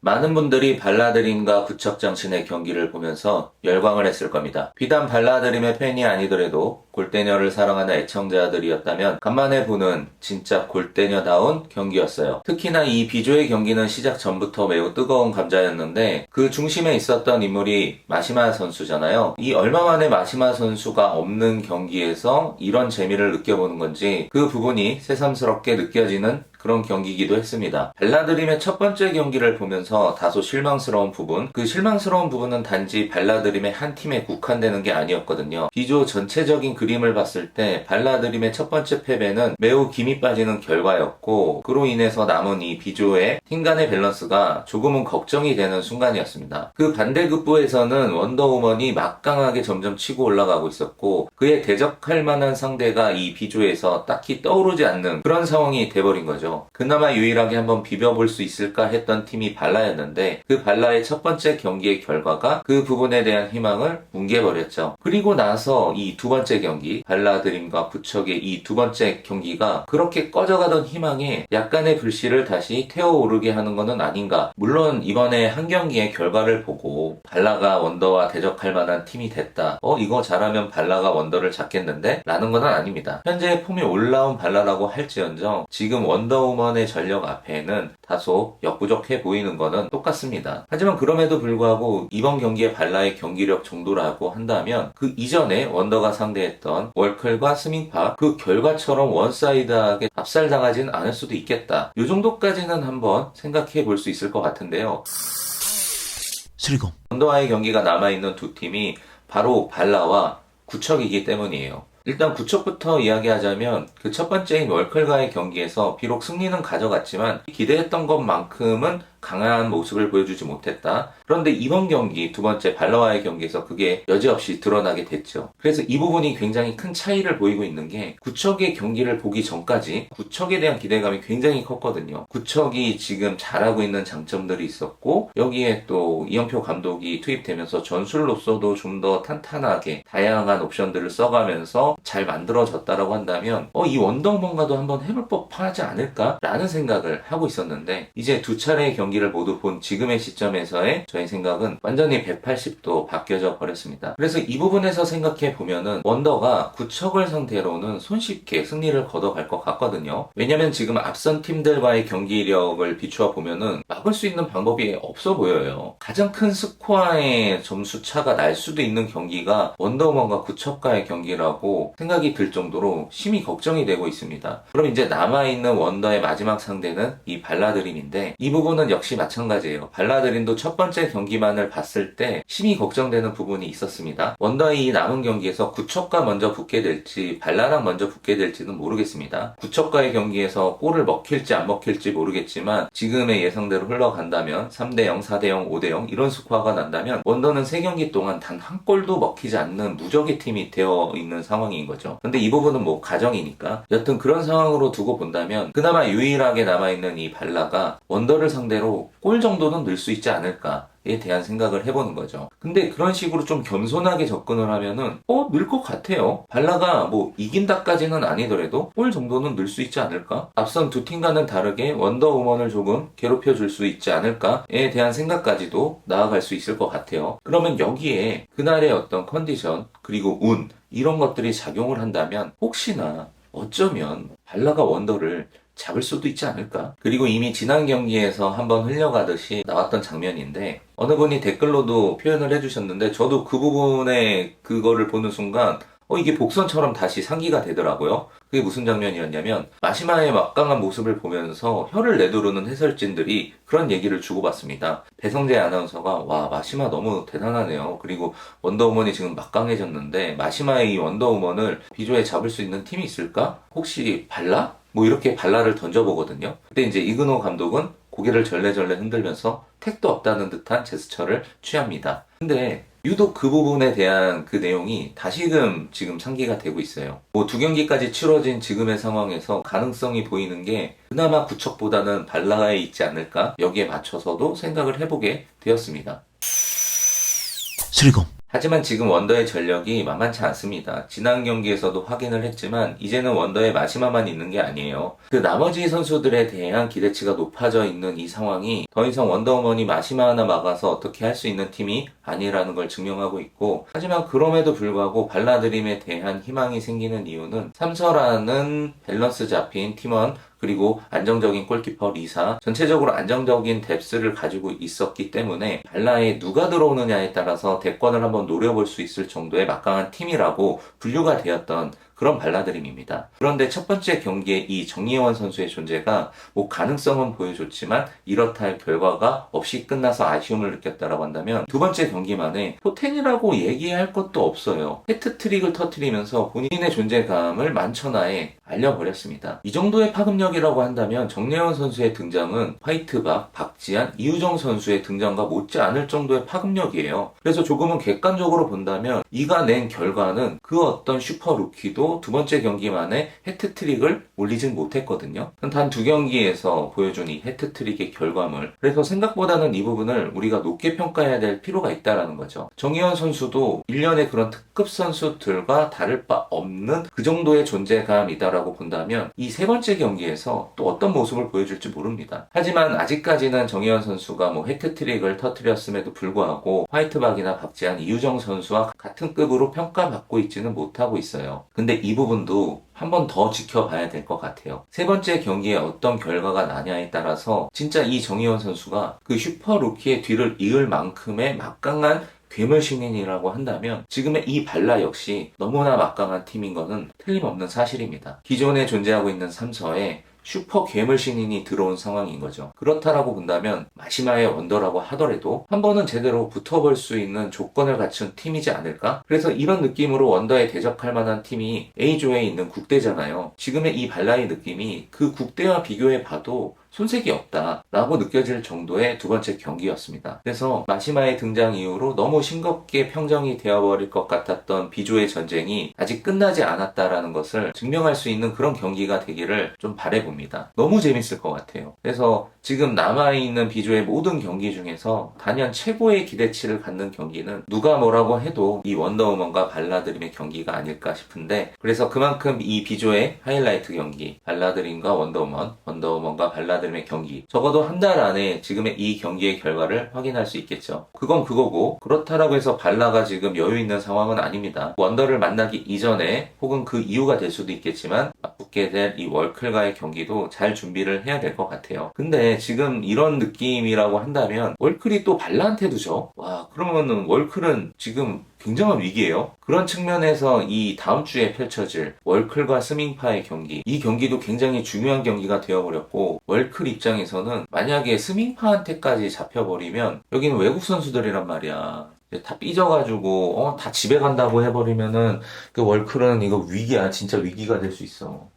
많은 분들이 발라드림과 구척장신의 경기를 보면서 열광을 했을 겁니다. 비단 발라드림의 팬이 아니더라도 골대녀를 사랑하는 애청자들이었다면 간만에 보는 진짜 골대녀다운 경기였어요. 특히나 이 비조의 경기는 시작 전부터 매우 뜨거운 감자였는데 그 중심에 있었던 인물이 마시마 선수잖아요. 이 얼마 만에 마시마 선수가 없는 경기에서 이런 재미를 느껴보는 건지 그 부분이 새삼스럽게 느껴지는 그런 경기이기도 했습니다. 발라드림의 첫 번째 경기를 보면서 다소 실망스러운 부분, 그 실망스러운 부분은 단지 발라드림의 한 팀에 국한되는 게 아니었거든요. 비조 전체적인 그림을 봤을 때 발라드림의 첫 번째 패배는 매우 김이 빠지는 결과였고 그로 인해서 남은 이 비조의 팀 간의 밸런스가 조금은 걱정이 되는 순간이었습니다. 그 반대급부에서는 원더우먼이 막강하게 점점 치고 올라가고 있었고 그에 대적할 만한 상대가 이 비조에서 딱히 떠오르지 않는 그런 상황이 돼버린 거죠. 그나마 유일하게 한번 비벼볼 수 있을까 했던 팀이 발라였는데 그 발라의 첫 번째 경기의 결과가 그 부분에 대한 희망을 뭉개버렸죠. 그리고 나서 이 두 번째 경기, 발라드림과 구척의 이 두 번째 경기가 그렇게 꺼져가던 희망에 약간의 불씨를 다시 태워오르게 하는 것은 아닌가. 물론 이번에 한 경기의 결과를 보고 발라가 원더와 대적할 만한 팀이 됐다. 이거 잘하면 발라가 원더를 잡겠는데? 라는 건 아닙니다. 현재 폼이 올라온 발라라고 할지언정 지금 원더우먼의 전력 앞에는 다소 역부족해 보이는 것은 똑같습니다. 하지만 그럼에도 불구하고 이번 경기의 발라의 경기력 정도라고 한다면 그 이전에 원더가 상대했던 월클과 스밍파 그 결과처럼 원사이드하게 압살당하진 않을 수도 있겠다. 이 정도까지는 한번 생각해 볼 수 있을 것 같은데요. 슬금 원더와의 경기가 남아있는 두 팀이 바로 발라와 구척이기 때문이에요. 일단 구척부터 이야기하자면 그 첫 번째인 월클과의 경기에서 비록 승리는 가져갔지만 기대했던 것만큼은 강한 모습을 보여주지 못했다. 그런데 이번 경기 두 번째 발라와의 경기에서 그게 여지없이 드러나게 됐죠. 그래서 이 부분이 굉장히 큰 차이를 보이고 있는 게 구척의 경기를 보기 전까지 구척에 대한 기대감이 굉장히 컸거든요. 구척이 지금 잘하고 있는 장점들이 있었고 여기에 또 이영표 감독이 투입되면서 전술로서도 좀 더 탄탄하게 다양한 옵션들을 써가면서 잘 만들어졌다라고 한다면 이 원더우먼과도 한번 해볼 법하지 않을까? 라는 생각을 하고 있었는데 이제 두 차례의 경기를 모두 본 지금의 시점에서의 저의 생각은 완전히 180도 바뀌어져 버렸습니다. 그래서 이 부분에서 생각해 보면은 원더가 구척을 상대로는 손쉽게 승리를 거둬갈 것 같거든요. 왜냐면 지금 앞선 팀들과의 경기력을 비추어 보면은 막을 수 있는 방법이 없어 보여요. 가장 큰 스코어의 점수 차가 날 수도 있는 경기가 원더우먼과 구척과의 경기라고 생각이 들 정도로 심히 걱정이 되고 있습니다. 그럼 이제 남아있는 원더의 마지막 상대는 이 발라드림인데 이 부분은 역시 마찬가지예요. 발라드림도 첫 번째 경기만을 봤을 때 심히 걱정되는 부분이 있었습니다. 원더의 이 남은 경기에서 구척과 먼저 붙게 될지 발라랑 먼저 붙게 될지는 모르겠습니다. 구척과의 경기에서 골을 먹힐지 안 먹힐지 모르겠지만 지금의 예상대로 흘러간다면 3대0, 4대0, 5대0 이런 스코어가 난다면 원더는 3경기 동안 단 한 골도 먹히지 않는 무적의 팀이 되어 있는 상황인 거죠. 근데 이 부분은 뭐 가정이니까 여튼 그런 상황으로 두고 본다면 그나마 유일하게 남아있는 이 발라가 원더를 상대로 골 정도는 넣을 수 있지 않을까에 대한 생각을 해보는 거죠. 근데 그런 식으로 좀 겸손하게 접근을 하면은 넣을 것 같아요. 발라가 뭐 이긴다까지는 아니더라도 골 정도는 넣을 수 있지 않을까? 앞선 두 팀과는 다르게 원더우먼을 조금 괴롭혀 줄 수 있지 않을까에 대한 생각까지도 나아갈 수 있을 것 같아요. 그러면 여기에 그날의 어떤 컨디션 그리고 운 이런 것들이 작용을 한다면 혹시나 어쩌면 발라가 원더를 잡을 수도 있지 않을까? 그리고 이미 지난 경기에서 한번 흘려가듯이 나왔던 장면인데 어느 분이 댓글로도 표현을 해주셨는데 저도 그 부분에 그거를 보는 순간 이게 복선처럼 다시 상기가 되더라고요. 그게 무슨 장면이었냐면 마시마의 막강한 모습을 보면서 혀를 내두르는 해설진들이 그런 얘기를 주고받습니다. 배성재 아나운서가 와 마시마 너무 대단하네요. 그리고 원더우먼이 지금 막강해졌는데 마시마의 이 원더우먼을 비조에 잡을 수 있는 팀이 있을까? 혹시 발라? 뭐 이렇게 발라를 던져보거든요. 그때 이제 이근호 감독은 고개를 절레절레 흔들면서 택도 없다는 듯한 제스처를 취합니다. 근데 유독 그 부분에 대한 그 내용이 다시금 지금 상기가 되고 있어요. 뭐 두 경기까지 치러진 지금의 상황에서 가능성이 보이는 게 그나마 구척보다는 발라에 있지 않을까? 여기에 맞춰서도 생각을 해보게 되었습니다. 슬금 하지만 지금 원더의 전력이 만만치 않습니다. 지난 경기에서도 확인을 했지만 이제는 원더의 마시마만 있는 게 아니에요. 그 나머지 선수들에 대한 기대치가 높아져 있는 이 상황이 더 이상 원더우먼이 마시마 하나 막아서 어떻게 할 수 있는 팀이 아니라는 걸 증명하고 있고, 하지만 그럼에도 불구하고 발라드림에 대한 희망이 생기는 이유는 삼서라는 밸런스 잡힌 팀원, 그리고 안정적인 골키퍼 리사, 전체적으로 안정적인 뎁스를 가지고 있었기 때문에 발라에 누가 들어오느냐에 따라서 대권을 한번 노려볼 수 있을 정도의 막강한 팀이라고 분류가 되었던 그런 발라드림입니다. 그런데 첫 번째 경기에 이 정예원 선수의 존재가 뭐 가능성은 보여줬지만 이렇다 할 결과가 없이 끝나서 아쉬움을 느꼈다라고 한다면, 두 번째 경기만에 포텐이라고 얘기할 것도 없어요. 해트트릭을 터뜨리면서 본인의 존재감을 만천하에 알려버렸습니다. 이 정도의 파급력이라고 한다면 정예원 선수의 등장은 화이트박, 박지한, 이우정 선수의 등장과 못지 않을 정도의 파급력이에요. 그래서 조금은 객관적으로 본다면 이가 낸 결과는 그 어떤 슈퍼 루키도 두 번째 경기만에 해트트릭을 올리진 못했거든요. 단 두 경기에서 보여준 이 해트트릭의 결과물, 그래서 생각보다는 이 부분을 우리가 높게 평가해야 될 필요가 있다라는 거죠. 정예원 선수도 1년의 그런 특급 선수들과 다를 바 없는 그 정도의 존재감이다라고 본다면 이 세 번째 경기에서 또 어떤 모습을 보여줄지 모릅니다. 하지만 아직까지는 정예원 선수가 뭐 해트트릭을 터뜨렸음에도 불구하고 화이트박이나 박지한, 이우정 선수와 같은 급으로 평가받고 있지는 못하고 있어요. 근데 이 부분도 한 번 더 지켜봐야 될 것 같아요. 세 번째 경기에 어떤 결과가 나냐에 따라서 진짜 이 정의원 선수가 그 슈퍼 루키의 뒤를 이을 만큼의 막강한 괴물 신인이라고 한다면 지금의 이 발라 역시 너무나 막강한 팀인 것은 틀림없는 사실입니다. 기존에 존재하고 있는 삼서에 슈퍼 괴물 신인이 들어온 상황인 거죠. 그렇다라고 본다면 마시마의 원더라고 하더라도 한 번은 제대로 붙어볼 수 있는 조건을 갖춘 팀이지 않을까? 그래서 이런 느낌으로 원더에 대적할 만한 팀이 A조에 있는 국대잖아요. 지금의 이 발라의 느낌이 그 국대와 비교해 봐도 손색이 없다라고 느껴질 정도의 두 번째 경기였습니다. 그래서 마시마의 등장 이후로 너무 싱겁게 평정이 되어버릴 것 같았던 B조의 전쟁이 아직 끝나지 않았다라는 것을 증명할 수 있는 그런 경기가 되기를 좀 바라봅니다. 너무 재밌을 것 같아요. 그래서 지금 남아있는 B조의 모든 경기 중에서 단연 최고의 기대치를 갖는 경기는 누가 뭐라고 해도 이 원더우먼과 발라드림의 경기가 아닐까 싶은데, 그래서 그만큼 이 B조의 하이라이트 경기, 발라드림과 원더우먼, 원더우먼과 발라드림의 경기, 적어도 한 달 안에 지금의 이 경기의 결과를 확인할 수 있겠죠. 그건 그거고, 그렇다라고 해서 발라가 지금 여유 있는 상황은 아닙니다. 원더를 만나기 이전에 혹은 그 이유가 될 수도 있겠지만 맞붙게 될 이 월클과의 경기도 잘 준비를 해야 될 것 같아요. 근데 지금 이런 느낌이라고 한다면 월클이 또 발라한테도 져? 와, 그러면은 월클은 지금 굉장한 위기예요. 그런 측면에서 이 다음 주에 펼쳐질 월클과 스밍파의 경기, 이 경기도 굉장히 중요한 경기가 되어버렸고, 월클 입장에서는 만약에 스밍파한테까지 잡혀버리면 여기는 외국 선수들이란 말이야. 다 삐져가지고 다 집에 간다고 해버리면은 그 월클은 이거 위기야. 진짜 위기가 될 수 있어.